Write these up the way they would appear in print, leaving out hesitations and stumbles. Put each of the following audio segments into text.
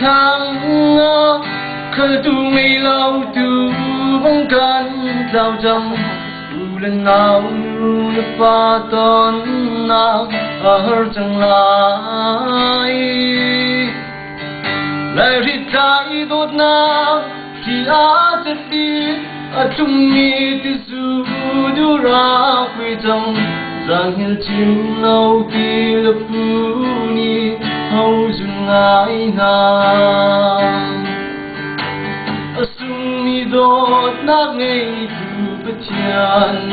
khang khơi tu mây lâu tu bóng can giao trăng tu lên nào nu pha ton na ở chẳng lại lại đi trái đốt na khi á sẽ đi ở chung mi thì dù du ra quy trong rằng hiền chim lâu kỳ lập phu ni hầu dừng ngại nàng ở sung mi đốt nát ngay từ bất thiện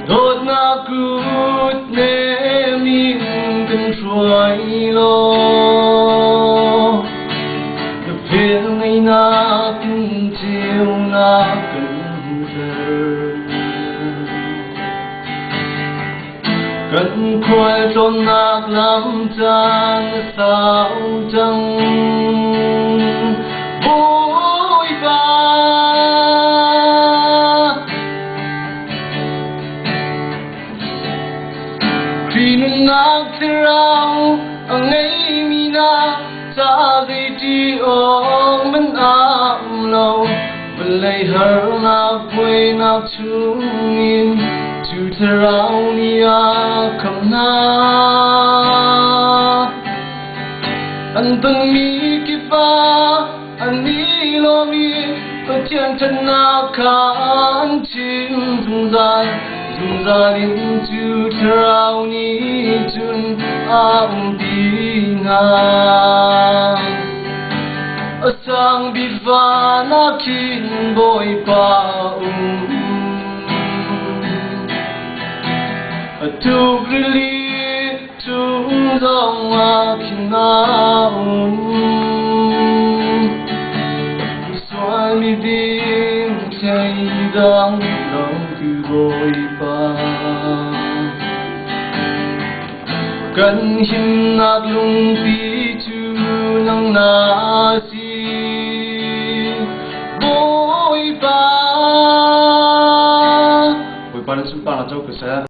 đốt nát cút nê mi từng xoay lo về ngày na cũng chiều na cần cần khoai tròn nát lắm chan sao chẳng vui ba khi nung nát rau ngày mi na sa dây chi ong bên am lâu bên lấy hở na quê na chung in chu thao nia cầm na anh từng mi kipa anh mi lo mi ở trên chân na khăn chim dung ra đến chu thao ni chun am đi ngang ở sang bi va na kin boy pa tu really tu dòng kin na xoay mi đi thấy đang lòng tu boy pa cần hiểm nát lung pi chu nang na si boy pa nó sung pa là châu cơ sở